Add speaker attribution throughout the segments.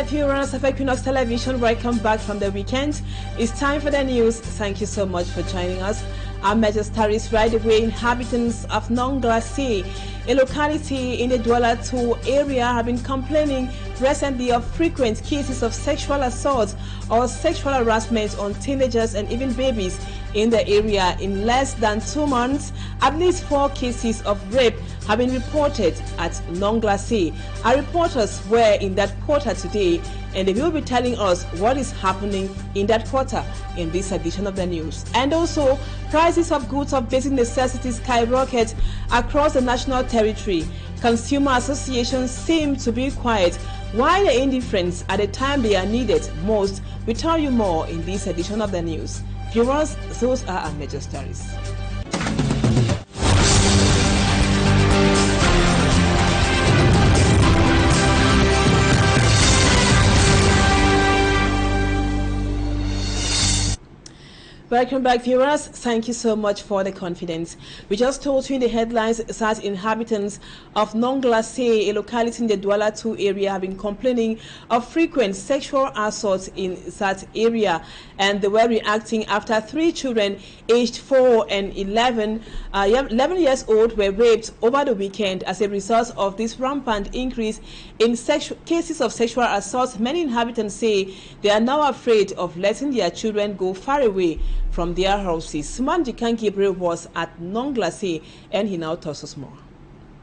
Speaker 1: right, viewers of Equinoxe Television, welcome back from the weekend. It's time for the news. Thank you so much for joining us. Our major stories right away. Inhabitants of Nous, a locality in the Douala 2 area, have been complaining recently of frequent cases of sexual assault or sexual harassment on teenagers and even babies in the area. In less than 2 months, at least 4 cases of rape have been reported at Nous. Our reporters were in that quarter today, and they will be telling us what is happening in that quarter in this edition of the news. And also, prices of goods of basic necessities skyrocket across the national territory. Consumer associations seem to be quiet. Why the indifference at the time they are needed most? We'll tell you more in this edition of the news. Viewers, those are our major stories. Welcome back, viewers. Thank you so much for the confidence. We just told you in the headlines that inhabitants of Nous, a locality in the Douala 2 area, have been complaining of frequent sexual assaults in that area, and they were reacting after 3 children aged 4 and 11 years old were raped over the weekend. As a result of this rampant increase in cases of sexual assault, many inhabitants say they are now afraid of letting their children go far away from their houses. Suman Gabriel was at Nous, and he now tells us more.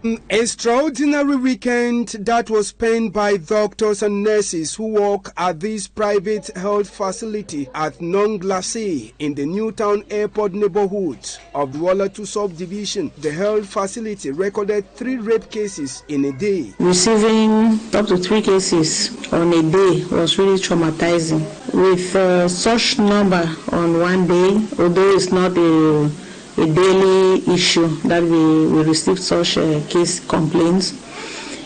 Speaker 2: An extraordinary weekend that was spent by doctors and nurses who work at this private health facility at Nous in the Newtown Airport neighborhood of Douala 2 subdivision. The health facility recorded 3 rape cases in a day.
Speaker 3: Receiving up to 3 cases on a day was really traumatizing. With such number on one day, although it's not a daily issue that we receive such case complaints,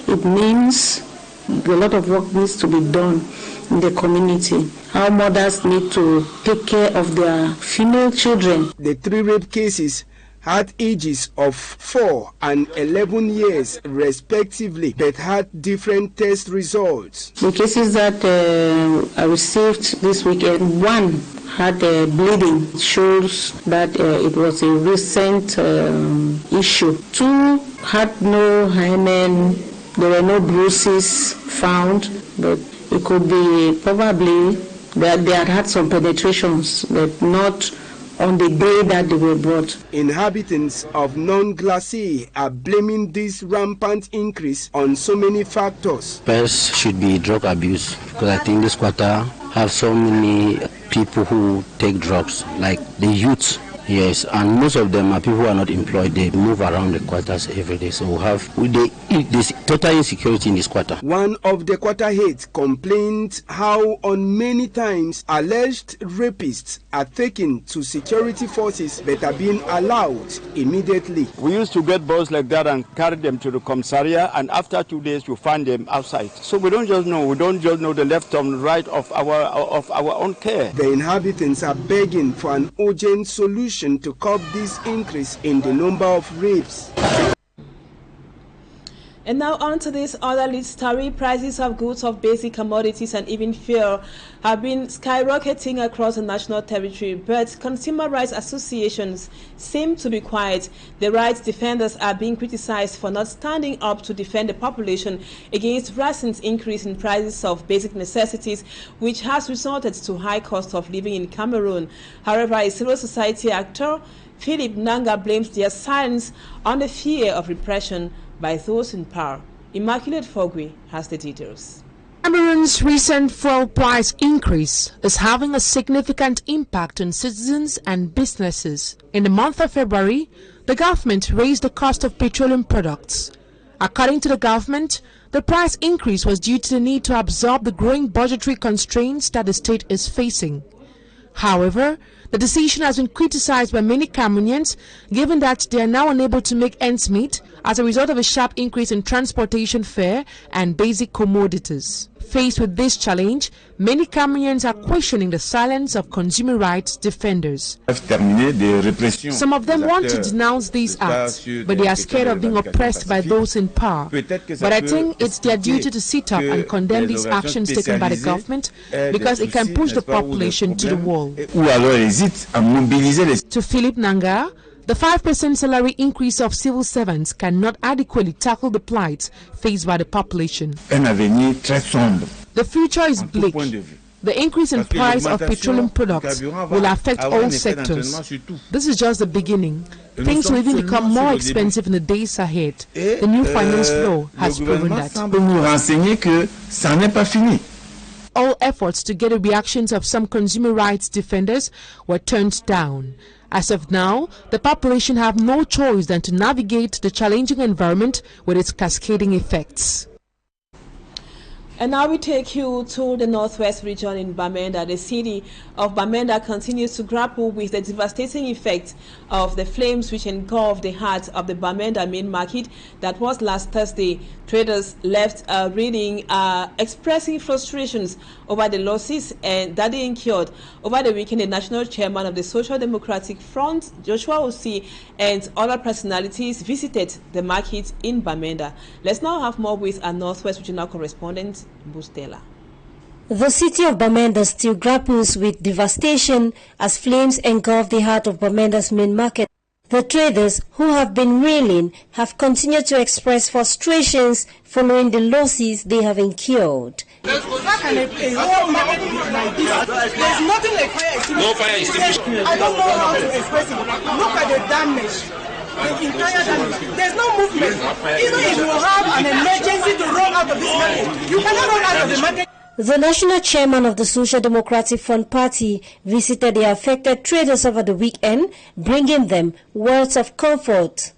Speaker 3: it means a lot of work needs to be done in the community. Our mothers need to take care of their female children.
Speaker 2: The 3 rape cases had ages of 4 and 11 years respectively, but had different test results.
Speaker 3: The cases that I received this weekend, 1 had bleeding. It shows that it was a recent issue. 2 had no hymen. There were no bruises found, but it could be probably that they had some penetrations, but not on the day that they were brought.
Speaker 2: Inhabitants of Nous are blaming this rampant increase on so many factors.
Speaker 4: First should be drug abuse, because I think this quarter have so many people who take drugs, like the youth. Yes, and most of them are people who are not employed. They move around the quarters every day, so there's total insecurity in this quarter.
Speaker 2: One of the quarter heads complained how on many times alleged rapists are taken to security forces but are being allowed immediately.
Speaker 5: We used to get boys like that and carry them to the commissariat, and after 2 days you find them outside. So we don't just know the left and right of our own care.
Speaker 2: The inhabitants are begging for an urgent solution to curb this increase in the number of rapes.
Speaker 1: And now on to this other lead story. Prices of goods of basic commodities and even fuel have been skyrocketing across the national territory, but consumer rights associations seem to be quiet. The rights defenders are being criticized for not standing up to defend the population against recent increase in prices of basic necessities, which has resulted to high cost of living in Cameroon. However, a civil society actor, Philip Nanga, blames their silence on the fear of repression by those in power. Immaculate Fogui has the details.
Speaker 6: Cameroon's recent fuel price increase is having a significant impact on citizens and businesses. In the month of February, the government raised the cost of petroleum products. According to the government, the price increase was due to the need to absorb the growing budgetary constraints that the state is facing. However, the decision has been criticized by many Cameroonians, given that they are now unable to make ends meet as a result of a sharp increase in transportation fare and basic commodities. Faced with this challenge, many Cameroonians are questioning the silence of consumer rights defenders. Some of them want to denounce these acts, but they are scared of being oppressed by those in power. But I think it's their duty to sit up and condemn these actions taken by the government, because it can push the population to the wall. To Philip Nanga, the 5% salary increase of civil servants cannot adequately tackle the plight faced by the population. The future is bleak. The increase in price of petroleum products will affect all sectors. This is just the beginning. Things will even become more expensive in the days ahead. The new finance law has proven that. All efforts to get the reactions of some consumer rights defenders were turned down. As of now, the population have no choice than to navigate the challenging environment with its cascading effects.
Speaker 1: And now we take you to the northwest region in Bamenda. The city of Bamenda continues to grapple with the devastating effect of the flames which engulfed the heart of the Bamenda main market that was last Thursday. Traders left reading expressing frustrations over the losses and that they incurred. Over the weekend, the national chairman of the Social Democratic Front, Joshua Osi, and other personalities visited the market in Bamenda. Let's now have more with our northwest regional correspondent, Bustela.
Speaker 7: The city of Bamenda still grapples with devastation as flames engulf the heart of Bamenda's main market. The traders who have been reeling have continued to express frustrations following the losses they have incurred.
Speaker 8: How can a whole market be like this? There's nothing like fire extinguisher. No fire extinguisher. I don't know how to express it. Look at the damage. The entire damage. There's no movement. Even if you have an emergency to run out of this market, you cannot run out of the market.
Speaker 7: The national chairman of the Social Democratic Front Party visited the affected traders over the weekend, bringing them words of comfort.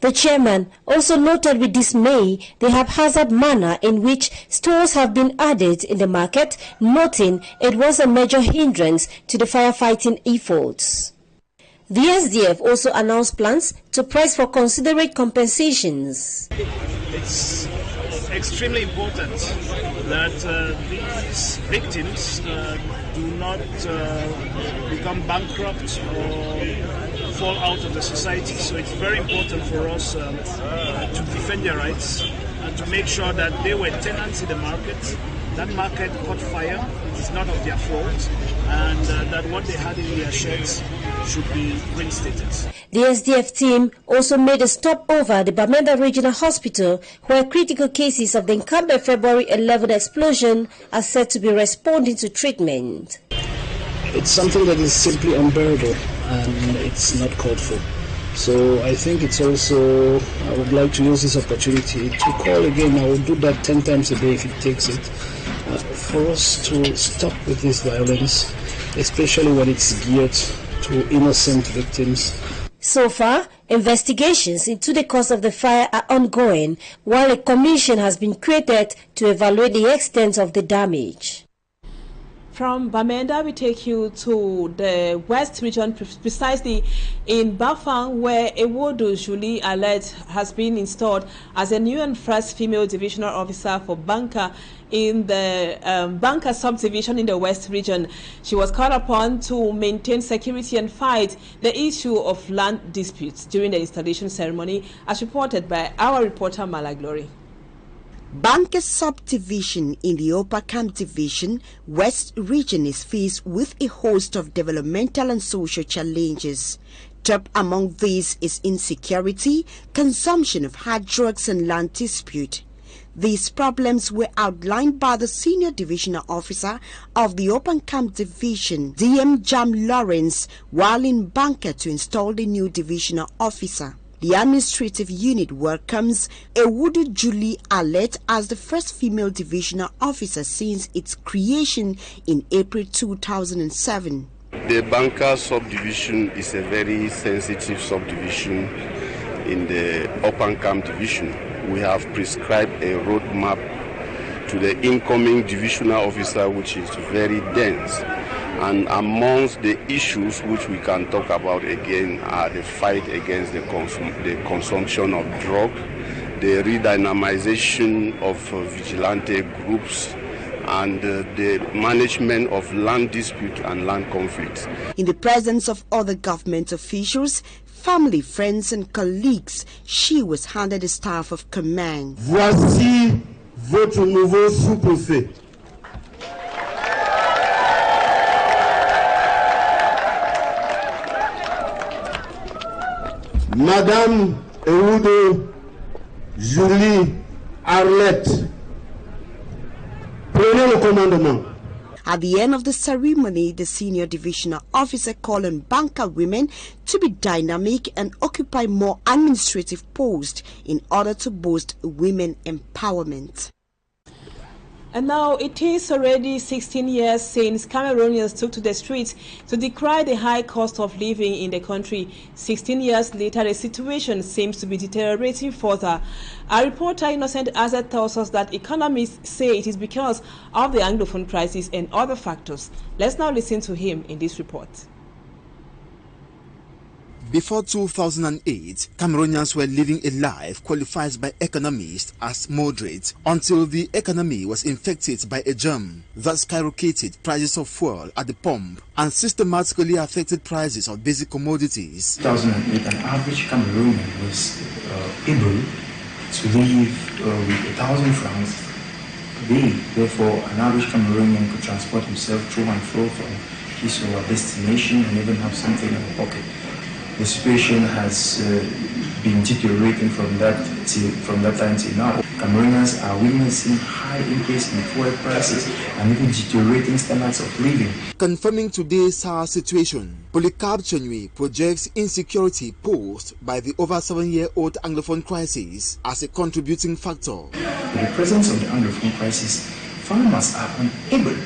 Speaker 7: The chairman also noted with dismay the haphazard manner in which stores have been added in the market, noting it was a major hindrance to the firefighting efforts. The SDF also announced plans to press for considerate compensations.
Speaker 9: It's extremely important that these victims do not become bankrupt or fall out of the society. So it's very important for us to defend their rights and to make sure that they were tenants in the market. That market caught fire. It is not of their fault, and that what they had in their sheds should be reinstated.
Speaker 7: The SDF team also made a stop over at the Bamenda Regional Hospital, where critical cases of the incumbent February 11 explosion are said to be responding to treatment.
Speaker 10: It's something that is simply unbearable and it's not called for. So I think it's also, I would like to use this opportunity to call again, I will do that 10 times a day if it takes it, for us to stop with this violence, especially when it's geared to innocent victims.
Speaker 7: So far, investigations into the cause of the fire are ongoing, while a commission has been created to evaluate the extent of the damage.
Speaker 1: From Bamenda, we take you to the West region, precisely in Bafang, where Ewodo Julie Alert has been installed as a new and first female divisional officer for Banka in the Banka subdivision in the West region. She was called upon to maintain security and fight the issue of land disputes during the installation ceremony, as reported by our reporter Malaglory.
Speaker 11: Banka subdivision in the Upper Camp Division, West region is faced with a host of developmental and social challenges. Top among these is insecurity, consumption of hard drugs and land dispute. These problems were outlined by the senior divisional officer of the Open Camp Division, DM Jam Lawrence, while in Banka to install the new divisional officer. The administrative unit welcomes Ewodo Julie Alert as the first female divisional officer since its creation in April 2007.
Speaker 12: The Banka subdivision is a very sensitive subdivision in the Open Camp Division. We have prescribed a roadmap to the incoming divisional officer, which is very dense. And amongst the issues which we can talk about again are the fight against the consumption of drug, the redynamization of vigilante groups, and the management of land dispute and land conflicts.
Speaker 11: In the presence of other government officials, family, friends and colleagues, she was handed the staff of command.
Speaker 13: Voici votre nouveau sous-préfet. Madame Eudo Julie Arlette, prenez le commandement.
Speaker 11: At the end of the ceremony, the senior divisional officer called on banker women to be dynamic and occupy more administrative posts in order to boost women empowerment.
Speaker 1: And now it is already 16 years since Cameroonians took to the streets to decry the high cost of living in the country. 16 years later, the situation seems to be deteriorating further. Our reporter Innocent Azet tells us that economists say it is because of the Anglophone crisis and other factors. Let's now listen to him in this report.
Speaker 14: Before 2008, Cameroonians were living a life qualified by economists as moderate until the economy was infected by a germ that skyrocketed prices of fuel at the pump and systematically affected prices of basic commodities.
Speaker 15: 2008, an average Cameroonian was able to live with 1,000 francs a day. Therefore, an average Cameroonian could transport himself to and fro from his or her destination and even have something in the pocket. The situation has been deteriorating from that time till now. Cameroonians are witnessing high increase in fuel prices and even deteriorating standards of living.
Speaker 14: Confirming today's situation, Polycarp Chenui projects insecurity posed by the over 7-year-old Anglophone crisis as a contributing factor.
Speaker 15: With the presence of the Anglophone crisis, farmers are unable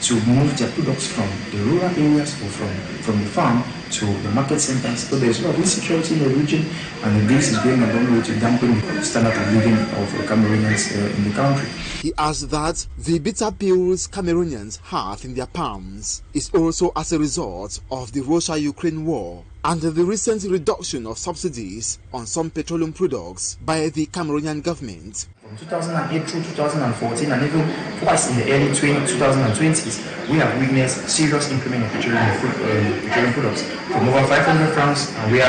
Speaker 15: to move their products from the rural areas or from the farm to the market centers. So there's a lot of insecurity in the region, and this is going a long way to dampen the standard of living of Cameroonians in the country.
Speaker 14: He adds that the bitter pills Cameroonians have in their palms is also as a result of the Russia-Ukraine war and the recent reduction of subsidies on some petroleum products by the Cameroonian government.
Speaker 15: From 2008 through 2014 and even twice in the early 2020s, we have witnessed serious increment of petroleum products from over 500 francs, and we are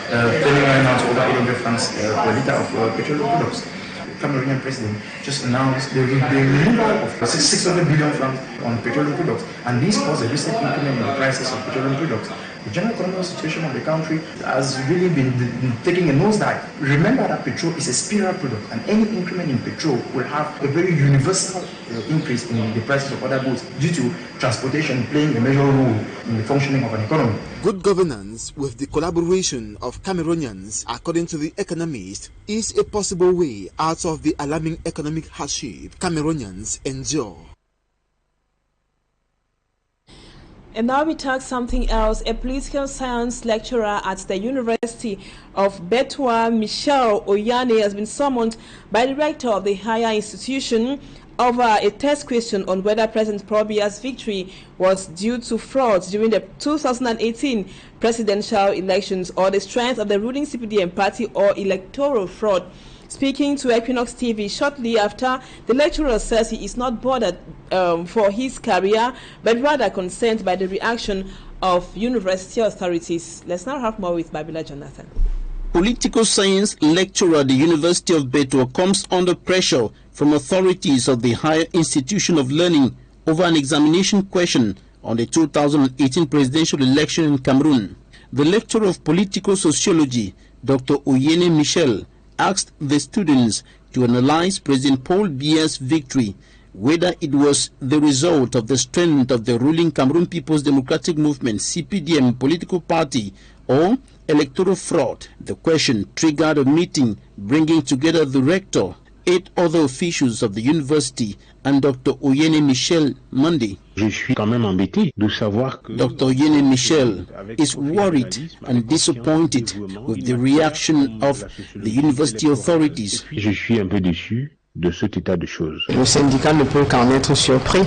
Speaker 15: turning right now to over 800 francs per litre of petroleum products. The Cameroonian president just announced the removal of 600 billion francs on petroleum products, and this caused a recent increment in the prices of petroleum products. The general economic situation of the country has really been taking a nosedive. Remember that petrol is a spiral product, and any increment in petrol will have a very universal increase in the prices of other goods due to transportation playing a major role in the functioning of an economy.
Speaker 14: Good governance with the collaboration of Cameroonians, according to the economist, is a possible way out of the alarming economic hardship Cameroonians endure.
Speaker 1: And now we talk something else. A political science lecturer at the University of Betoua, Michel Oyane, has been summoned by the rector of the higher institution over a test question on whether President Paul Biya's victory was due to fraud during the 2018 presidential elections or the strength of the ruling CPDM party or electoral fraud. Speaking to Equinoxe TV shortly after, the lecturer says he is not bothered for his career, but rather concerned by the reaction of university authorities. Let's now have more with Babila Jonathan.
Speaker 16: Political science lecturer at the University of Betoua comes under pressure from authorities of the higher institution of learning over an examination question on the 2018 presidential election in Cameroon. The lecturer of political sociology, Dr. Oyene Michel, asked the students to analyze President Paul Biya's victory, whether it was the result of the strength of the ruling Cameroon People's Democratic Movement (CPDM) political party or electoral fraud. The question triggered a meeting bringing together the rector, 8 other officials of the university, and Dr. Oyene Michel Monday.
Speaker 17: Je suis quand même embêté de savoir que
Speaker 16: Dr. Oyene Michel is worried and disappointed with the reaction of the university authorities.
Speaker 17: Je suis un peu déçu de cet état de choses.
Speaker 18: Le syndicat ne peut qu'en être surpris.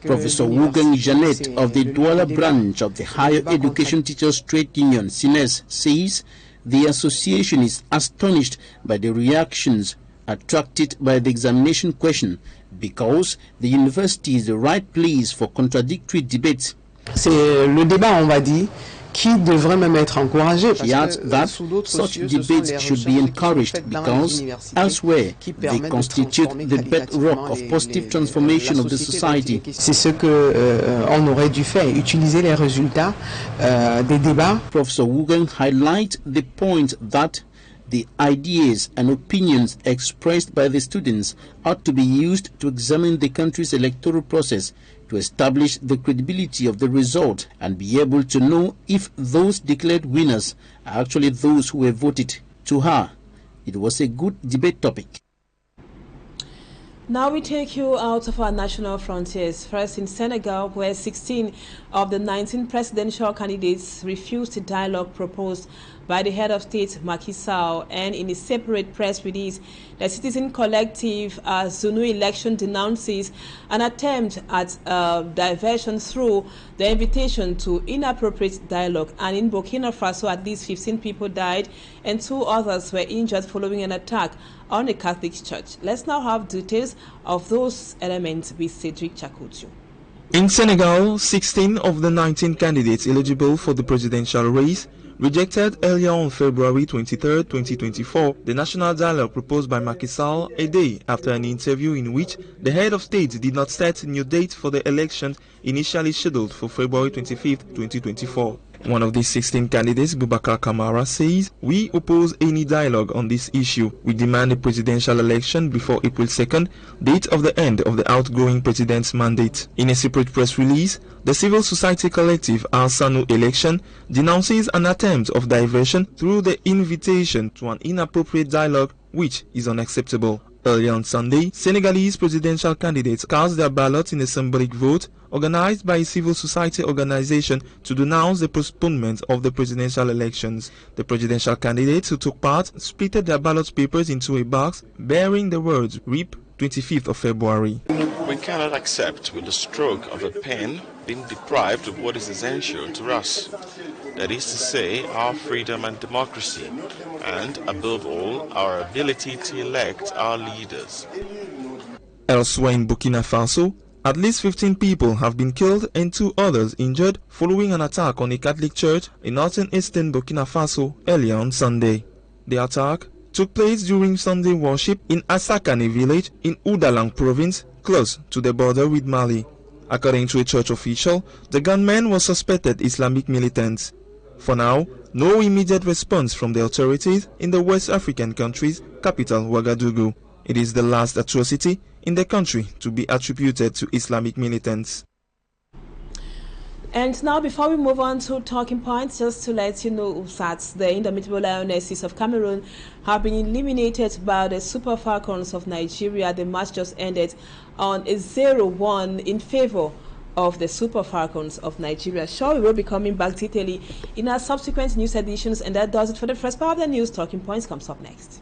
Speaker 16: Professor Wogan Janet of the Douala branch of the Higher Education Teachers Trade Union, SINES, says the association is astonished by the reactions attracted by the examination question because the university is the right place for contradictory debates.
Speaker 18: C'est le débat, on va dire, qui devrait même être encouragé.
Speaker 16: She adds that such debates should be encouraged because elsewhere they constitute the bedrock of positive transformation of the society.
Speaker 18: C'est ce que on aurait dû faire, utiliser les résultats des débats.
Speaker 16: Professor Wugen highlights the point that the ideas and opinions expressed by the students ought to be used to examine the country's electoral process, to establish the credibility of the result and be able to know if those declared winners are actually those who were voted. To her, it was a good debate topic.
Speaker 1: Now we take you out of our national frontiers. First in Senegal, where 16 of the 19 presidential candidates refused the dialogue proposed by the head of state, Macky Sall, and in a separate press release, the citizen collective Nous election denounces an attempt at diversion through the invitation to inappropriate dialogue. And in Burkina Faso, at least 15 people died and 2 others were injured following an attack on a Catholic church. Let's now have details of those elements with Cedric Chakutu.
Speaker 19: In Senegal, 16 of the 19 candidates eligible for the presidential race rejected earlier on February 23, 2024, the national dialogue proposed by Macky Sall a day after an interview in which the head of state did not set a new date for the elections initially scheduled for February 25, 2024. One of these 16 candidates, Boubacar Kamara, says, "We oppose any dialogue on this issue. We demand a presidential election before April 2nd, date of the end of the outgoing president's mandate." In a separate press release, the civil society collective Nous election denounces an attempt of diversion through the invitation to an inappropriate dialogue, which is unacceptable. Early on Sunday, Senegalese presidential candidates cast their ballots in a symbolic vote organized by a civil society organization to denounce the postponement of the presidential elections. The presidential candidates who took part splitted their ballot papers into a box bearing the words "RIP 25th of February.
Speaker 20: We cannot accept with the stroke of a pen being deprived of what is essential to us. That is to say, our freedom and democracy, and above all, our ability to elect our leaders.
Speaker 19: Elsewhere in Burkina Faso, at least 15 people have been killed and 2 others injured following an attack on a Catholic church in northeastern Burkina Faso earlier on Sunday. The attack took place during Sunday worship in Asakane village in Oudalang province, close to the border with Mali. According to a church official, the gunmen were suspected Islamic militants. For now, no immediate response from the authorities in the West African country's capital, Ouagadougou. It is the last atrocity in the country to be attributed to Islamic militants.
Speaker 1: And now, before we move on to talking points, just to let you know that the Indomitable Lionesses of Cameroon have been eliminated by the Super Falcons of Nigeria. The match just ended on a 0-1 in favor of the Super Falcons of Nigeria. Sure, we will be coming back detailing in our subsequent news editions, and that does it for the first part of the news. Talking points comes up next.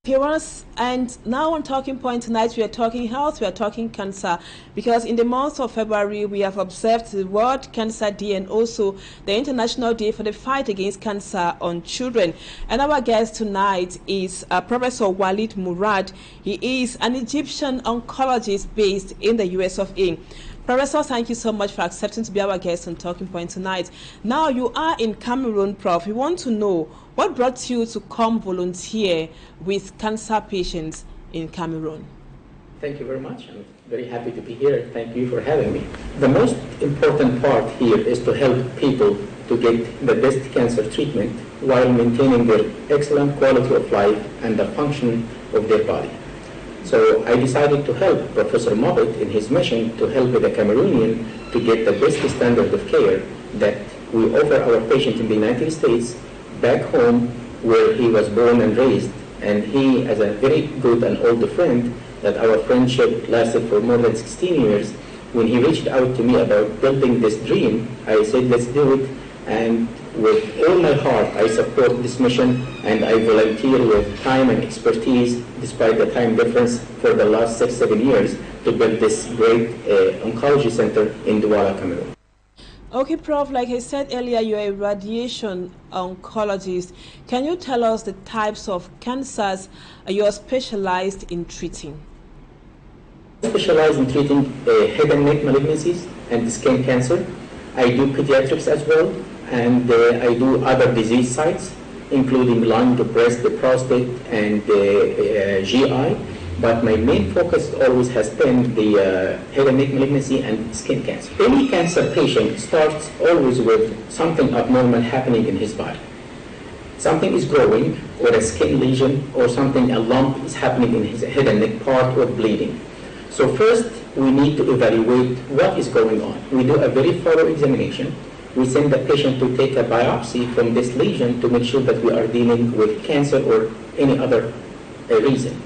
Speaker 1: Viewers, and now on Talking Point tonight, we are talking health, we are talking cancer, because in the month of February we have observed the World Cancer Day and also the International Day for the Fight Against Cancer on Children. And our guest tonight is Professor Walid Murad. He is an Egyptian oncologist based in the US of A. Professor, thank you so much for accepting to be our guest on Talking Point tonight. Now you are in Cameroon, Prof. We want to know what brought you to come volunteer with cancer patients in Cameroon.
Speaker 21: Thank you very much. I'm very happy to be here. Thank you for having me. The most important part here is to help people to get the best cancer treatment while maintaining their excellent quality of life and the function of their body. So I decided to help Professor Mobet in his mission to help the Cameroonian to get the best standard of care that we offer our patients in the United States back home where he was born and raised. And he, as a very good and old friend, that our friendship lasted for more than 16 years, when he reached out to me about building this dream, I said, let's do it. And with all my heart, I support this mission, and I volunteer with time and expertise, despite the time difference, for the last 6-7 years to build this great oncology center in Douala, Cameroon.
Speaker 1: Okay, Prof, like I said earlier, you're a radiation oncologist. Can you tell us the types of cancers you're specialized in treating?
Speaker 21: I specialize in treating head and neck malignancies and skin cancer. I do pediatrics as well, and I do other disease sites, including lung, the breast, the prostate, and GI. But my main focus always has been the head and neck malignancy and skin cancer. Any cancer patient starts always with something abnormal happening in his body. Something is growing, or a skin lesion, or something, a lump is happening in his head and neck part, or bleeding. So first, we need to evaluate what is going on. We do a very thorough examination. We send the patient to take a biopsy from this lesion to make sure that we are dealing with cancer or any other reason.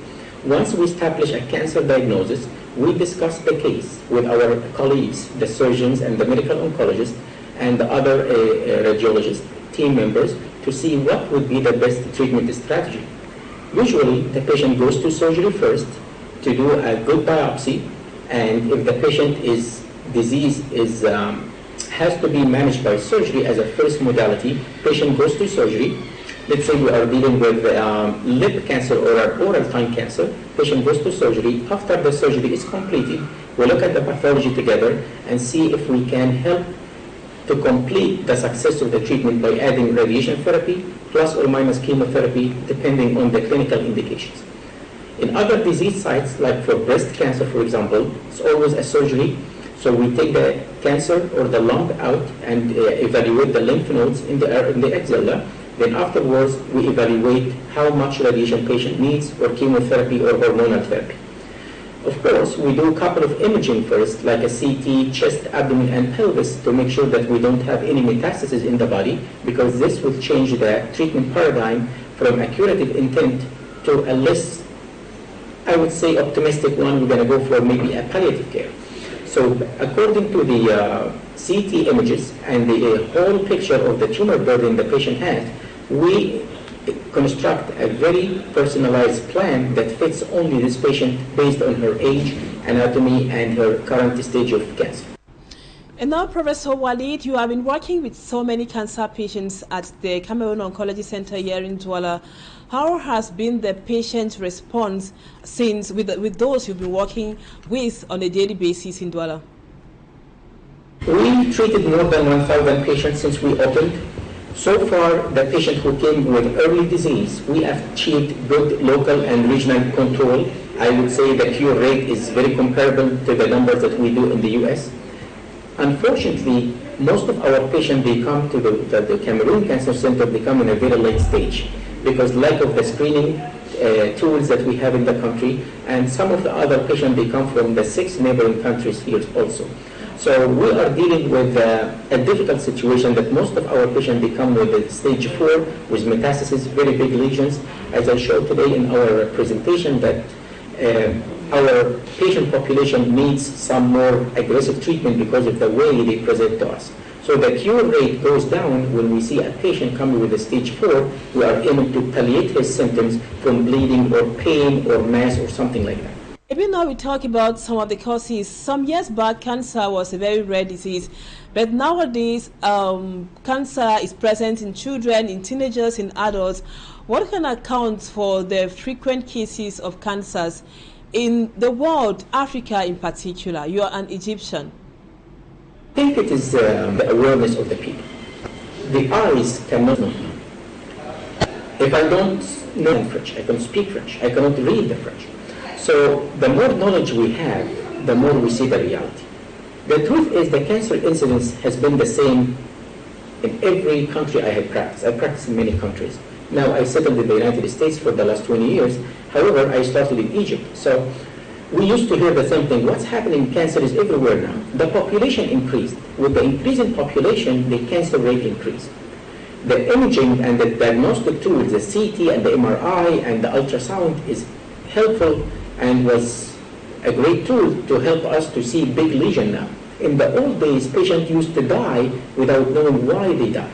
Speaker 21: Once we establish a cancer diagnosis, we discuss the case with our colleagues, the surgeons and the medical oncologists and the other radiologists, team members, to see what would be the best treatment strategy. Usually, the patient goes to surgery first to do a good biopsy, and if the patient is disease has to be managed by surgery as a first modality, patient goes to surgery. Let's say we are dealing with lip cancer or oral tongue cancer, patient goes to surgery. After the surgery is completed, we look at the pathology together and see if we can help to complete the success of the treatment by adding radiation therapy plus or minus chemotherapy depending on the clinical indications. In other disease sites, like for breast cancer, for example, it's always a surgery. So we take the cancer or the lump out and evaluate the lymph nodes in the axilla. Then afterwards, we evaluate how much radiation patient needs, or chemotherapy or hormonal therapy. Of course, we do a couple of imaging first, like a CT, chest, abdomen, and pelvis, to make sure that we don't have any metastases in the body, because this will change the treatment paradigm from a curative intent to a less, I would say, optimistic one. We're going to go for maybe a palliative care. So according to the CT images and the whole picture of the tumor burden the patient has, we construct a very personalized plan that fits only this patient based on her age, anatomy, and her current stage of cancer.
Speaker 1: And now, Professor Walid, you have been working with so many cancer patients at the Cameroon Oncology Center here in Douala. How has been the patient response since with those you've been working with on a daily basis in Douala?
Speaker 21: We treated more than 1,000 patients since we opened. So far, the patient who came with early disease, we have achieved good local and regional control. I would say the cure rate is very comparable to the numbers that we do in the US. Unfortunately, most of our patients, they come to the Cameroon Cancer Center, they come in a very late stage because lack of the screening tools that we have in the country, and some of the other patients, they come from the 6 neighboring countries here also. So we are dealing with a difficult situation that most of our patients, they come with stage 4 with metastasis, very big lesions. As I showed today in our presentation, that our patient population needs some more aggressive treatment because of the way they present to us. So the cure rate goes down when we see a patient coming with a stage 4. We are able to palliate his symptoms from bleeding or pain or mass or something like that.
Speaker 1: Even now we talk about some of the causes. Some years back, cancer was a very rare disease, but nowadays cancer is present in children, in teenagers, in adults. What can account for the frequent cases of cancers in the world, Africa in particular? You are an Egyptian.
Speaker 21: I think it is the awareness of the people. The eyes cannot know. If I don't know French, I can speak French, I cannot read the French. So the more knowledge we have, the more we see the reality. The truth is the cancer incidence has been the same in every country I have practiced. I practiced in many countries. Now I settled in the United States for the last 20 years. However, I started in Egypt. So we used to hear the same thing. What's happening? Cancer is everywhere now. The population increased. With the increase in population, the cancer rate increased. The imaging and the diagnostic tools, the CT and the MRI and the ultrasound is helpful and was a great tool to help us to see big lesion now. In the old days, patients used to die without knowing why they died.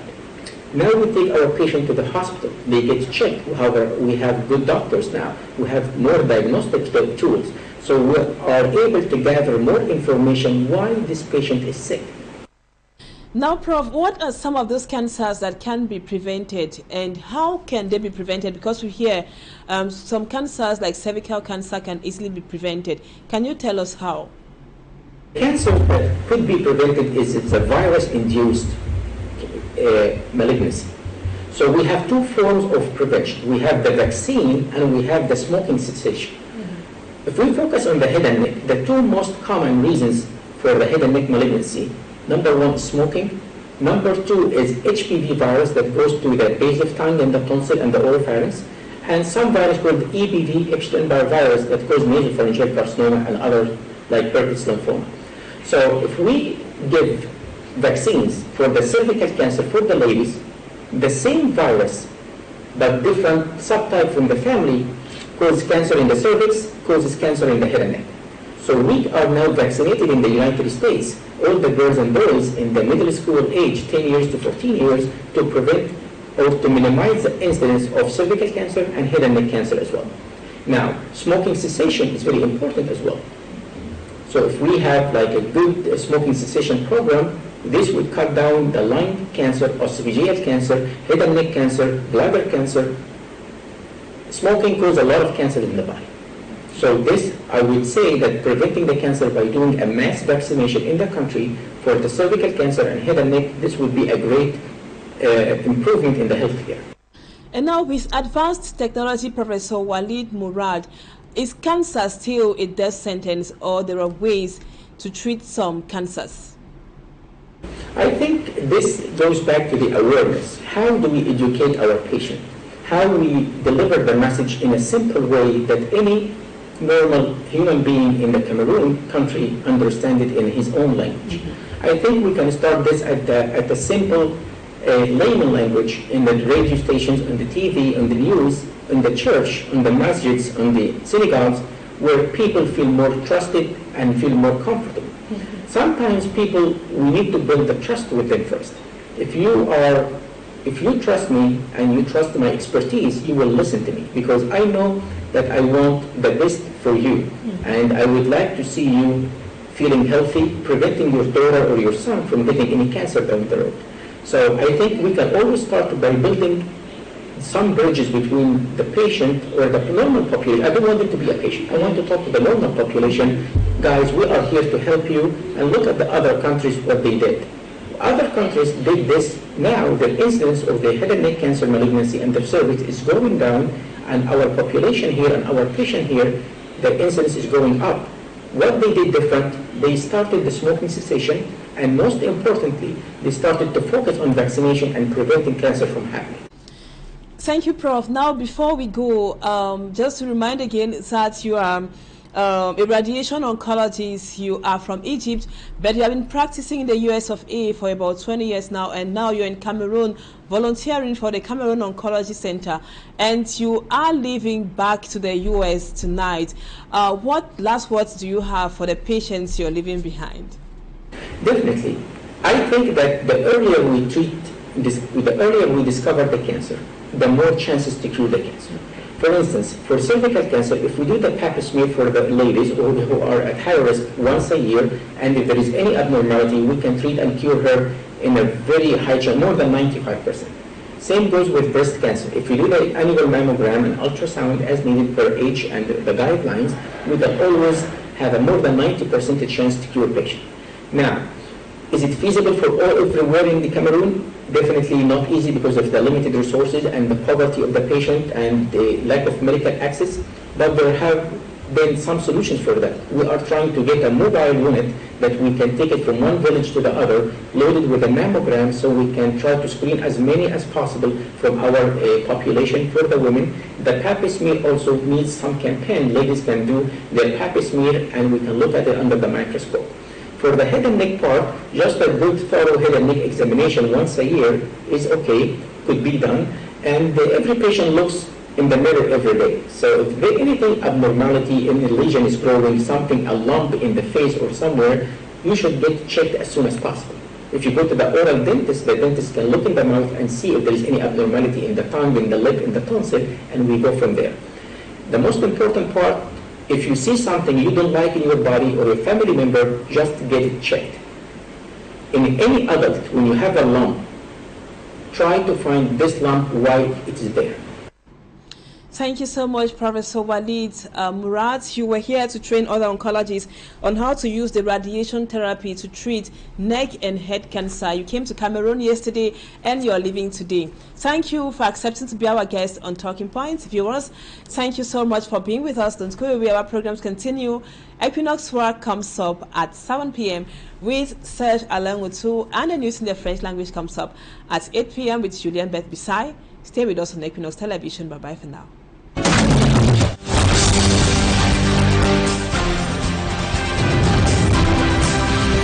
Speaker 21: Now we take our patient to the hospital. They get checked. However, we have good doctors now. We have more diagnostic tools. So we are able to gather more information why this patient is sick.
Speaker 1: Now, Prof, what are some of those cancers that can be prevented, and how can they be prevented? Because we hear some cancers like cervical cancer can easily be prevented. Can you tell us how?
Speaker 21: Cancer that could be prevented is it's a virus-induced malignancy. So we have two forms of prevention. We have the vaccine and we have the smoking cessation. If we focus on the head and neck, the two most common reasons for the head and neck malignancy, number one is smoking. Number two is HPV virus that goes to the base of tongue and the tonsil and the oropharynx. And some virus called EBV, Epstein-Barr virus, that causes nasopharyngeal carcinoma and other like Burkitt's lymphoma. So if we give vaccines for the cervical cancer for the ladies, the same virus but different subtype from the family causes cancer in the cervix, causes cancer in the head and neck. So we are now vaccinated in the United States, all the girls and boys in the middle school age, 10 years to 14 years, to prevent or to minimize the incidence of cervical cancer and head and neck cancer as well. Now, smoking cessation is very important as well. So if we have like a good smoking cessation program, this would cut down the lung cancer, esophageal cancer, head and neck cancer, bladder cancer. Smoking causes a lot of cancer in the body. So this, I would say that preventing the cancer by doing a mass vaccination in the country for the cervical cancer and head and neck, this would be a great improvement in the healthcare.
Speaker 1: And now with advanced technology, Professor Walid Murad, is cancer still a death sentence, or there are ways to treat some cancers?
Speaker 21: I think this goes back to the awareness. How do we educate our patient? How we deliver the message in a simple way that any normal human being in the Cameroon country understand it in his own language. I think we can start this at the simple layman language in the radio stations, on the TV, on the news, in the church, on the masjids, on the synagogues, where people feel more trusted and feel more comfortable. Sometimes people, we need to build the trust with them first. If you trust me and you trust my expertise, you will listen to me, because I know that I want the best for you, and I would like to see you feeling healthy, preventing your daughter or your son from getting any cancer down the road. So I think we can always start by building some bridges between the patient or the normal population. I don't want them to be a patient. I want to talk to the normal population. Guys, we are here to help you, and look at the other countries, what they did. Other countries did this. Now the incidence of the head and neck cancer malignancy and the cervix is going down, and our population here and our patient here, the incidence is going up. What they did different, they started the smoking cessation, and most importantly, they started to focus on vaccination and preventing cancer from happening.
Speaker 1: Thank you, Prof. Now, before we go, just to remind again that you are a radiation oncologist. You are from Egypt, but you have been practicing in the US of A for about 20 years now, and now you're in Cameroon volunteering for the Cameroon Oncology Center, and you are leaving back to the US tonight. What last words do you have for the patients you're leaving behind?
Speaker 21: Definitely. I think that the earlier we treat this, the earlier we discover the cancer, the more chances to cure the cancer. For instance, for cervical cancer, if we do the pap smear for the ladies who are at high risk once a year, and if there is any abnormality, we can treat and cure her in a very high chance, more than 95%. Same goes with breast cancer. If we do the annual mammogram and ultrasound as needed per age and the guidelines, we can always have a more than 90% chance to cure patient. Now, is it feasible for everywhere in the Cameroon? Definitely not easy, because of the limited resources and the poverty of the patient and the lack of medical access, but there have been some solutions for that. We are trying to get a mobile unit that we can take it from one village to the other, loaded with a mammogram, so we can try to screen as many as possible from our population for the women. The pap smear also needs some campaign. Ladies can do their pap smear, and we can look at it under the microscope. For the head and neck part, just a good thorough head and neck examination once a year is okay, could be done, and every patient looks in the mirror every day. So if there anything abnormality, any lesion is growing, something, a lump in the face or somewhere, you should get checked as soon as possible. If you go to the oral dentist, the dentist can look in the mouth and see if there is any abnormality in the tongue, in the lip, in the tonsil, and we go from there. The most important part, if you see something you don't like in your body or your family member, just get it checked. In any adult, when you have a lump, try to find this lump, why it is there.
Speaker 1: Thank you so much, Professor Walid Murad. You were here to train other oncologists on how to use the radiation therapy to treat neck and head cancer. You came to Cameroon yesterday and you're leaving today. Thank you for accepting to be our guest on Talking Points. Viewers, thank you so much for being with us. Don't go away, our programs continue. Equinoxe work comes up at 7 p.m. with Serge Alain Outu, and the news in the French language comes up at 8 p.m. with Julien Beth Bisay. Stay with us on Equinoxe Television. Bye-bye for now.